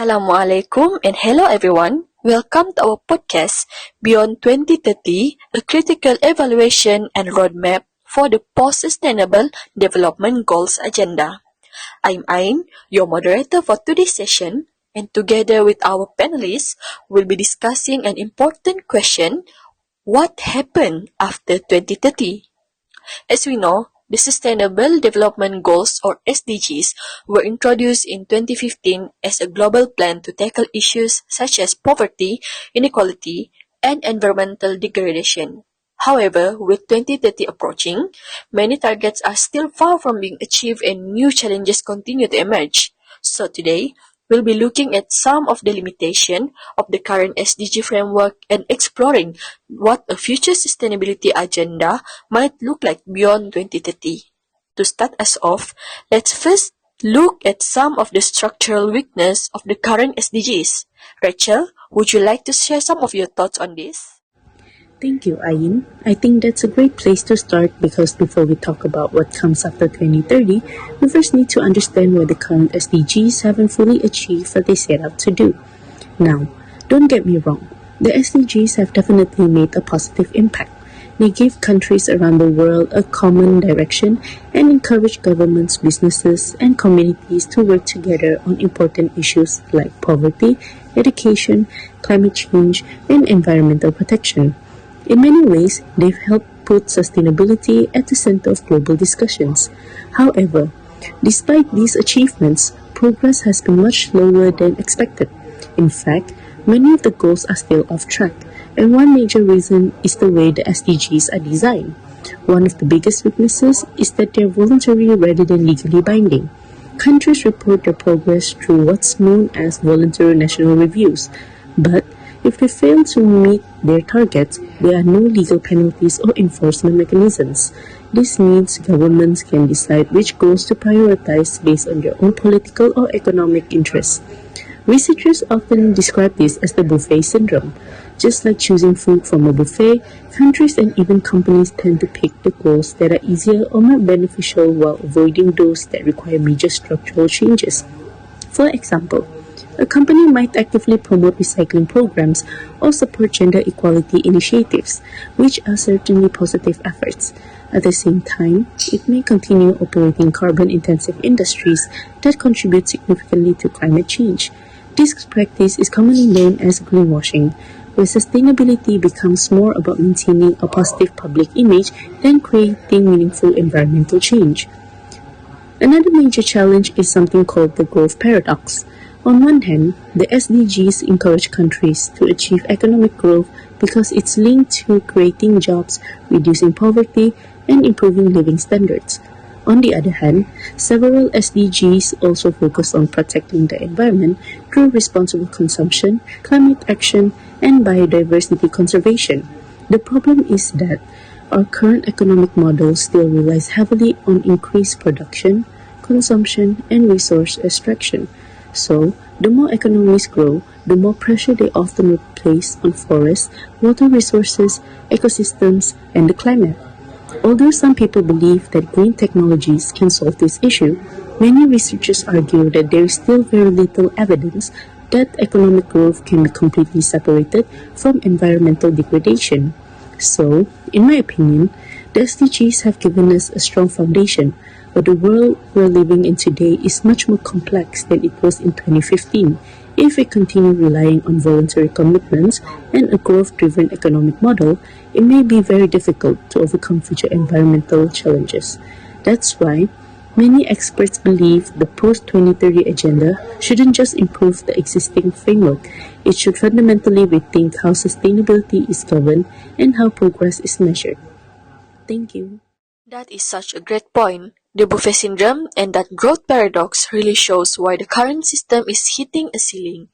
Assalamualaikum and hello everyone. Welcome to our podcast Beyond 2030, a critical evaluation and roadmap for the post-sustainable development goals agenda. I'm Ain, your moderator for today's session, and together with our panelists, we'll be discussing an important question: what happened after 2030? As we know, the Sustainable Development Goals or SDGs were introduced in 2015 as a global plan to tackle issues such as poverty, inequality, and environmental degradation. However, with 2030 approaching, many targets are still far from being achieved and new challenges continue to emerge. So today, we'll be looking at some of the limitations of the current SDG framework and exploring what a future sustainability agenda might look like beyond 2030. To start us off, let's first look at some of the structural weakness of the current SDGs. Rachel, would you like to share some of your thoughts on this? Thank you, Ayin. I think that's a great place to start because before we talk about what comes after 2030, we first need to understand why the current SDGs haven't fully achieved what they set out to do. Now, don't get me wrong, the SDGs have definitely made a positive impact. They give countries around the world a common direction and encourage governments, businesses, and communities to work together on important issues like poverty, education, climate change, and environmental protection. In many ways, they've helped put sustainability at the center of global discussions. However, despite these achievements, progress has been much slower than expected. In fact, many of the goals are still off track, and one major reason is the way the SDGs are designed. One of the biggest weaknesses is that they're voluntary rather than legally binding. Countries report their progress through what's known as voluntary national reviews, but if they fail to meet their targets, there are no legal penalties or enforcement mechanisms. This means governments can decide which goals to prioritize based on their own political or economic interests. Researchers often describe this as the buffet syndrome. Just like choosing food from a buffet, countries and even companies tend to pick the goals that are easier or more beneficial while avoiding those that require major structural changes. For example, a company might actively promote recycling programs or support gender equality initiatives, which are certainly positive efforts. At the same time, it may continue operating carbon-intensive industries that contribute significantly to climate change. This practice is commonly known as greenwashing, where sustainability becomes more about maintaining a positive public image than creating meaningful environmental change. Another major challenge is something called the growth paradox. On one hand, the SDGs encourage countries to achieve economic growth because it's linked to creating jobs, reducing poverty, and improving living standards. On the other hand, several SDGs also focus on protecting the environment through responsible consumption, climate action, and biodiversity conservation. The problem is that our current economic model still relies heavily on increased production, consumption, and resource extraction. So, the more economies grow, the more pressure they often place on forests, water resources, ecosystems, and the climate. Although some people believe that green technologies can solve this issue, many researchers argue that there is still very little evidence that economic growth can be completely separated from environmental degradation. So, in my opinion, the SDGs have given us a strong foundation, but the world we're living in today is much more complex than it was in 2015. If we continue relying on voluntary commitments and a growth-driven economic model, it may be very difficult to overcome future environmental challenges. That's why many experts believe the post-2030 agenda shouldn't just improve the existing framework, it should fundamentally rethink how sustainability is governed and how progress is measured. Thank you. That is such a great point. The buffet syndrome and that growth paradox really shows why the current system is hitting a ceiling.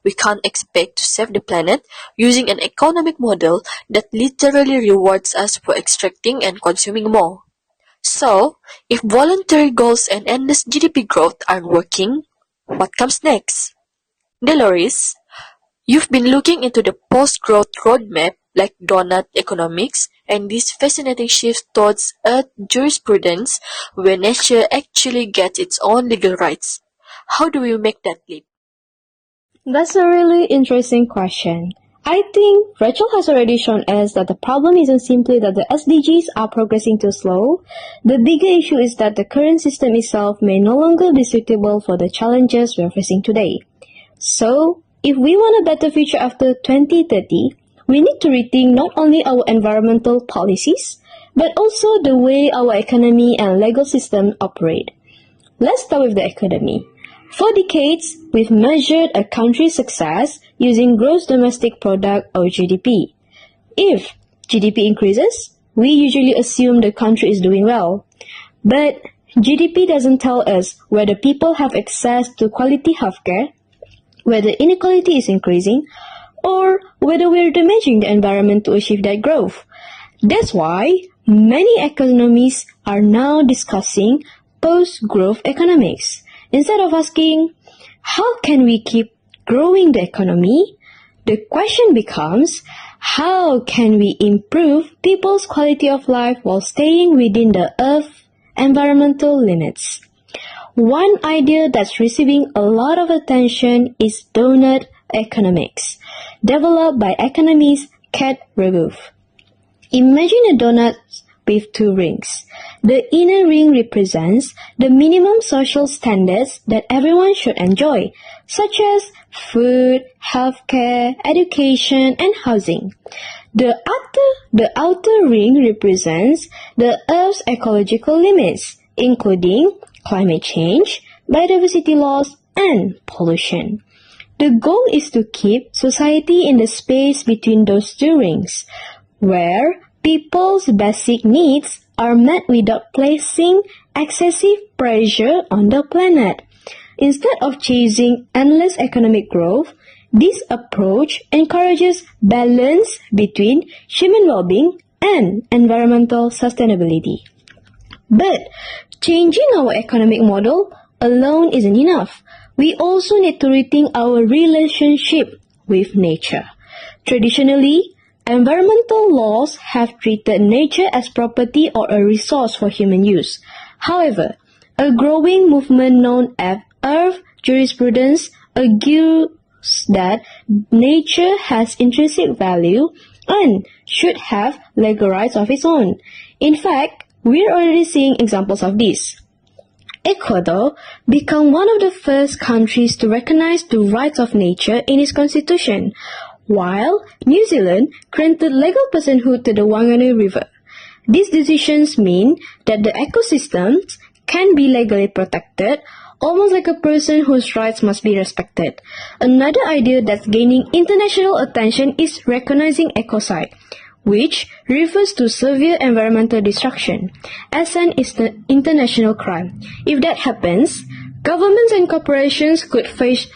We can't expect to save the planet using an economic model that literally rewards us for extracting and consuming more. So, if voluntary goals and endless GDP growth aren't working, what comes next? Dolores, you've been looking into the post-growth roadmap like donut economics and this fascinating shift towards a jurisprudence where nature actually gets its own legal rights. How do we make that leap? That's a really interesting question. I think Rachel has already shown us that the problem isn't simply that the SDGs are progressing too slow. The bigger issue is that the current system itself may no longer be suitable for the challenges we are facing today. So, if we want a better future after 2030, we need to rethink not only our environmental policies, but also the way our economy and legal system operate. Let's start with the economy. For decades, we've measured a country's success using gross domestic product or GDP. If GDP increases, we usually assume the country is doing well. But GDP doesn't tell us whether people have access to quality healthcare, whether inequality is increasing, or whether we're damaging the environment to achieve that growth. That's why many economists are now discussing post-growth economics. Instead of asking, how can we keep growing the economy? The question becomes, how can we improve people's quality of life while staying within the Earth's environmental limits? One idea that's receiving a lot of attention is donut economics, developed by economist Kat Rebuff. Imagine a donut with two rings. The inner ring represents the minimum social standards that everyone should enjoy, such as food, healthcare, education, and housing. The outer ring represents the Earth's ecological limits, including climate change, biodiversity loss, and pollution. The goal is to keep society in the space between those two rings, where people's basic needs are met without placing excessive pressure on the planet. Instead of chasing endless economic growth, this approach encourages balance between human well-being and environmental sustainability. But changing our economic model alone isn't enough. We also need to rethink our relationship with nature. Traditionally, environmental laws have treated nature as property or a resource for human use. However, a growing movement known as Earth jurisprudence argues that nature has intrinsic value and should have legal rights of its own. In fact, we're already seeing examples of this. Ecuador became one of the first countries to recognize the rights of nature in its constitution, while New Zealand granted legal personhood to the Whanganui River. These decisions mean that the ecosystems can be legally protected, almost like a person whose rights must be respected. Another idea that's gaining international attention is recognizing ecocide, which refers to severe environmental destruction, as an international crime. If that happens, governments and corporations could face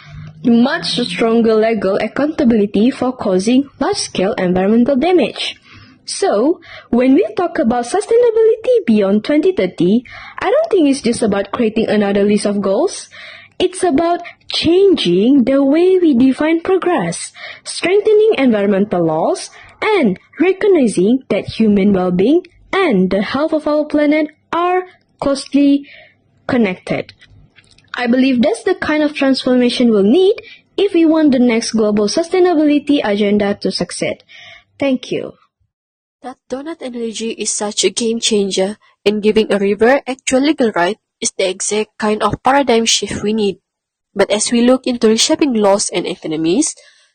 much stronger legal accountability for causing large-scale environmental damage. So, when we talk about sustainability beyond 2030, I don't think it's just about creating another list of goals. It's about changing the way we define progress, strengthening environmental laws, and recognizing that human well-being and the health of our planet are closely connected. I believe that's the kind of transformation we'll need if we want the next global sustainability agenda to succeed. Thank you. That donut analogy is such a game changer, and giving a river actual legal right is the exact kind of paradigm shift we need. But as we look into reshaping laws and economies,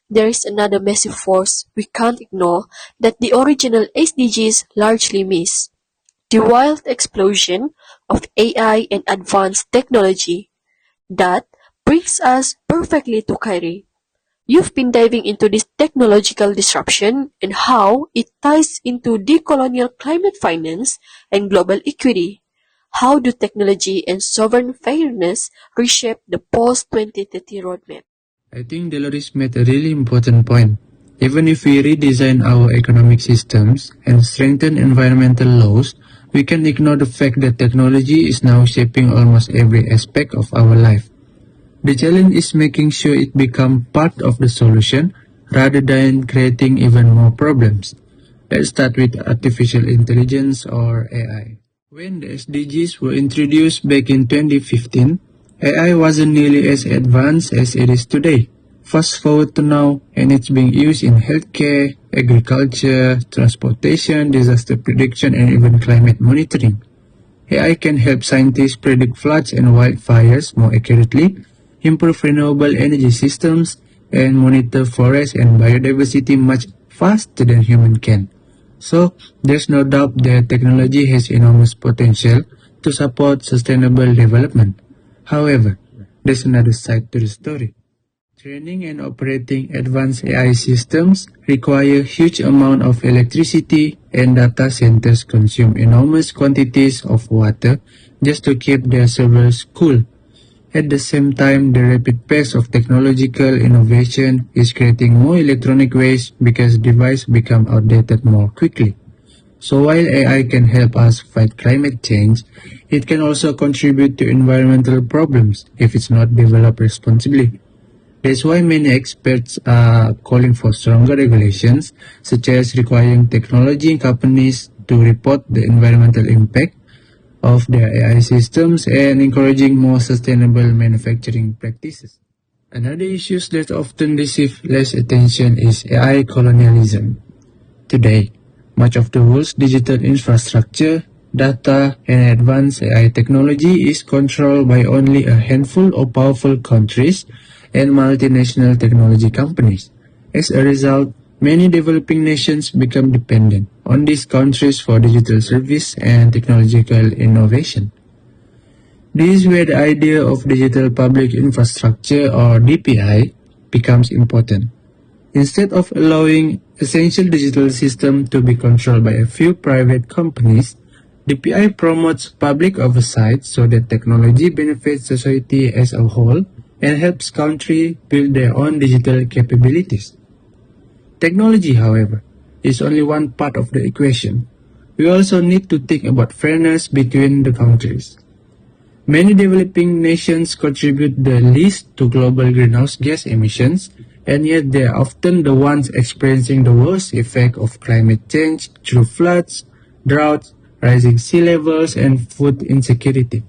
there is another massive force we can't ignore that the original SDGs largely miss: the wild explosion of AI and advanced technology. That brings us perfectly to Kyrie. You've been diving into this technological disruption and how it ties into decolonial climate finance and global equity. How do technology and sovereign fairness reshape the post-2030 roadmap? I think Dolores made a really important point. Even if we redesign our economic systems and strengthen environmental laws, we can ignore the fact that technology is now shaping almost every aspect of our life. The challenge is making sure it becomes part of the solution rather than creating even more problems. Let's start with artificial intelligence or AI. When the SDGs were introduced back in 2015, AI wasn't nearly as advanced as it is today. Fast forward to now, and it's being used in healthcare, agriculture, transportation, disaster prediction, and even climate monitoring. AI can help scientists predict floods and wildfires more accurately, improve renewable energy systems, and monitor forest and biodiversity much faster than human can. So, there's no doubt that technology has enormous potential to support sustainable development. However, there's another side to the story. Training and operating advanced AI systems require huge amount of electricity, and data centers consume enormous quantities of water just to keep their servers cool. At the same time, the rapid pace of technological innovation is creating more electronic waste because devices become outdated more quickly. So while AI can help us fight climate change, it can also contribute to environmental problems if it's not developed responsibly. That's why many experts are calling for stronger regulations, such as requiring technology companies to report the environmental impact of their AI systems and encouraging more sustainable manufacturing practices. Another issue that often receives less attention is AI colonialism. Today, much of the world's digital infrastructure, data, and advanced AI technology is controlled by only a handful of powerful countries and multinational technology companies. As a result, many developing nations become dependent on these countries for digital service and technological innovation. This is where the idea of digital public infrastructure or DPI becomes important. Instead of allowing essential digital system to be controlled by a few private companies, DPI promotes public oversight so that technology benefits society as a whole and helps countries build their own digital capabilities. Technology, however, is only one part of the equation. We also need to think about fairness between the countries. Many developing nations contribute the least to global greenhouse gas emissions, and yet they are often the ones experiencing the worst effect of climate change through floods, droughts, rising sea levels, and food insecurity.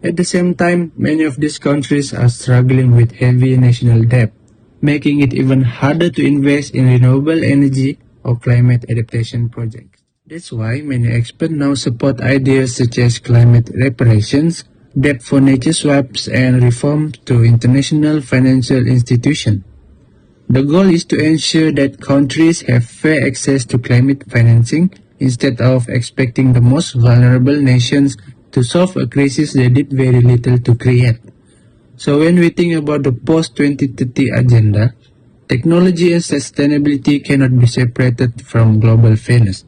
At the same time, many of these countries are struggling with heavy national debt, making it even harder to invest in renewable energy or climate adaptation projects. That's why many experts now support ideas such as climate reparations, debt for nature swaps, and reform to international financial institutions. The goal is to ensure that countries have fair access to climate financing instead of expecting the most vulnerable nations to solve a crisis they did very little to create. So when we think about the post-2030 agenda, technology and sustainability cannot be separated from global fairness.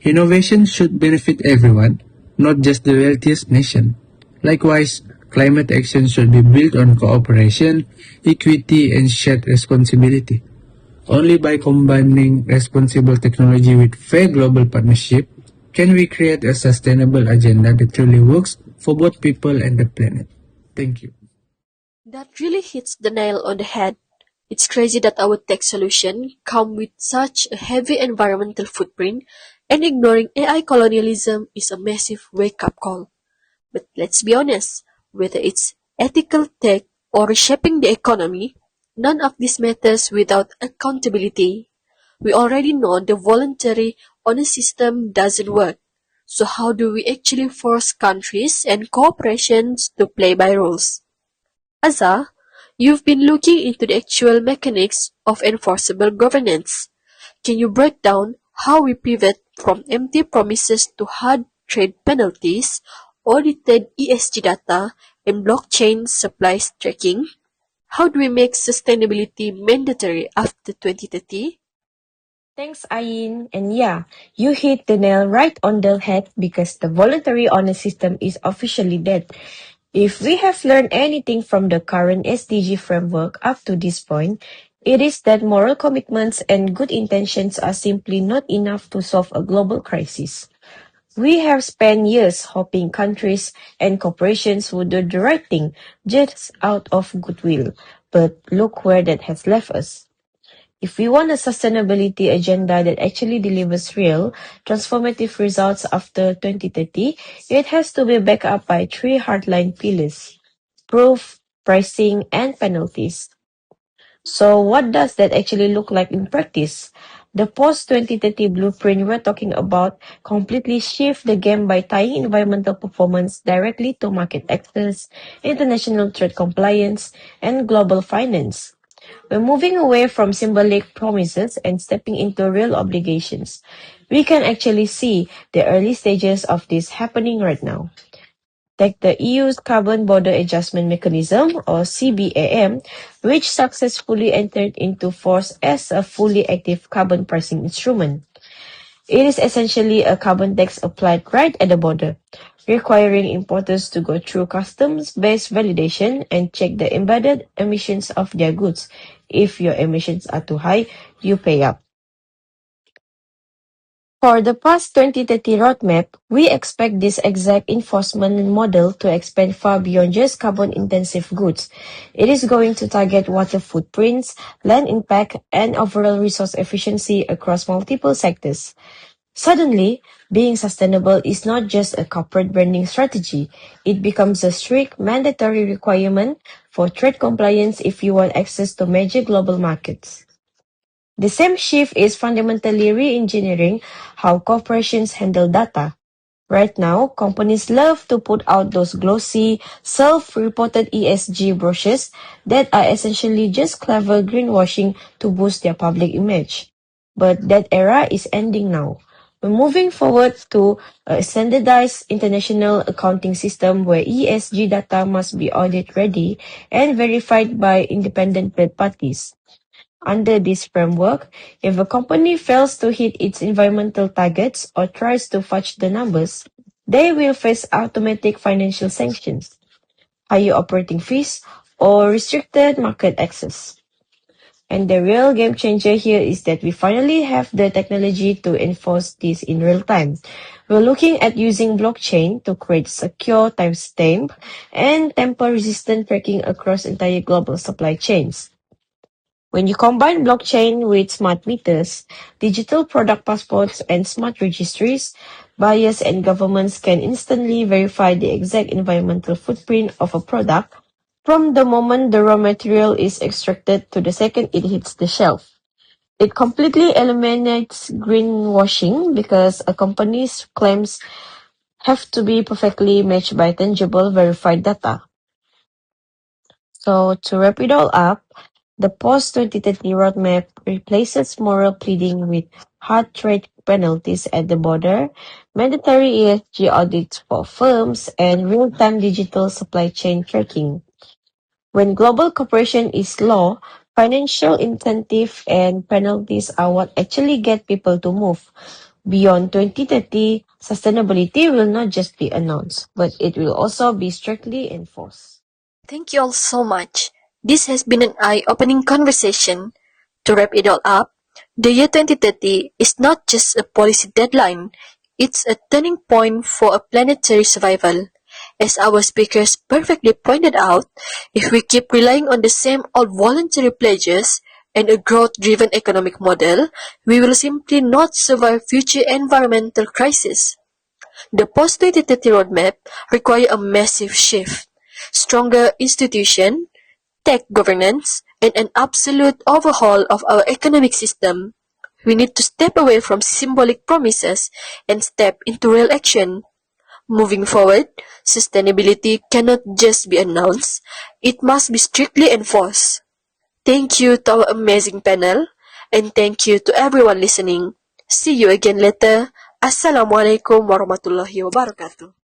Innovation should benefit everyone, not just the wealthiest nation. Likewise, climate action should be built on cooperation, equity, and shared responsibility. Only by combining responsible technology with fair global partnership can we create a sustainable agenda that truly works for both people and the planet. Thank you. That really hits the nail on the head. It's crazy that our tech solution come with such a heavy environmental footprint, and ignoring AI colonialism is a massive wake-up call. But let's be honest, whether it's ethical tech or reshaping the economy, none of this matters without accountability. We already know the voluntary on a system doesn't work. So how do we actually force countries and corporations to play by rules? Asa, you've been looking into the actual mechanics of enforceable governance. Can you break down how we pivot from empty promises to hard trade penalties, audited ESG data, and blockchain supplies tracking? How do we make sustainability mandatory after 2030? Thanks, Ayin. And yeah, you hit the nail right on the head because the voluntary honor system is officially dead. If we have learned anything from the current SDG framework up to this point, it is that moral commitments and good intentions are simply not enough to solve a global crisis. We have spent years hoping countries and corporations would do the right thing just out of goodwill. But look where that has left us. If we want a sustainability agenda that actually delivers real, transformative results after 2030, it has to be backed up by three hardline pillars: proof, pricing, and penalties. So what does that actually look like in practice? The post-2030 blueprint we're talking about completely shift the game by tying environmental performance directly to market access, international trade compliance, and global finance. We're moving away from symbolic promises and stepping into real obligations. We can actually see the early stages of this happening right now. Take the EU's Carbon Border Adjustment Mechanism, or CBAM, which successfully entered into force as a fully active carbon pricing instrument. It is essentially a carbon tax applied right at the border, requiring importers to go through customs-based validation and check the embedded emissions of their goods. If your emissions are too high, you pay up. For the past 2030 roadmap, we expect this exact enforcement model to expand far beyond just carbon-intensive goods. It is going to target water footprints, land impact, and overall resource efficiency across multiple sectors. Suddenly, being sustainable is not just a corporate branding strategy. It becomes a strict mandatory requirement for trade compliance if you want access to major global markets. The same shift is fundamentally re-engineering how corporations handle data. Right now, companies love to put out those glossy, self-reported ESG brochures that are essentially just clever greenwashing to boost their public image. But that era is ending now. We're moving forward to a standardized international accounting system where ESG data must be audit ready and verified by independent third parties. Under this framework, if a company fails to hit its environmental targets or tries to fudge the numbers, they will face automatic financial sanctions, higher operating fees, or restricted market access. And the real game changer here is that we finally have the technology to enforce this in real time. We're looking at using blockchain to create secure timestamp and tamper-resistant tracking across entire global supply chains. When you combine blockchain with smart meters, digital product passports, and smart registries, buyers and governments can instantly verify the exact environmental footprint of a product from the moment the raw material is extracted to the second it hits the shelf. It completely eliminates greenwashing because a company's claims have to be perfectly matched by tangible verified data. So to wrap it all up, the post-2030 roadmap replaces moral pleading with hard trade penalties at the border, mandatory ESG audits for firms, and real-time digital supply chain tracking. When global cooperation is law, financial incentive and penalties are what actually get people to move. Beyond 2030, sustainability will not just be announced, but it will also be strictly enforced. Thank you all so much. This has been an eye-opening conversation. To wrap it all up, the year 2030 is not just a policy deadline, it's a turning point for a planetary survival. As our speakers perfectly pointed out, if we keep relying on the same old voluntary pledges and a growth-driven economic model, we will simply not survive future environmental crises. The post-2030 roadmap requires a massive shift, stronger institutions, tech governance, and an absolute overhaul of our economic system. We need to step away from symbolic promises and step into real action. Moving forward, sustainability cannot just be announced, it must be strictly enforced. Thank you to our amazing panel, and thank you to everyone listening. See you again later. Assalamualaikum warahmatullahi wabarakatuh.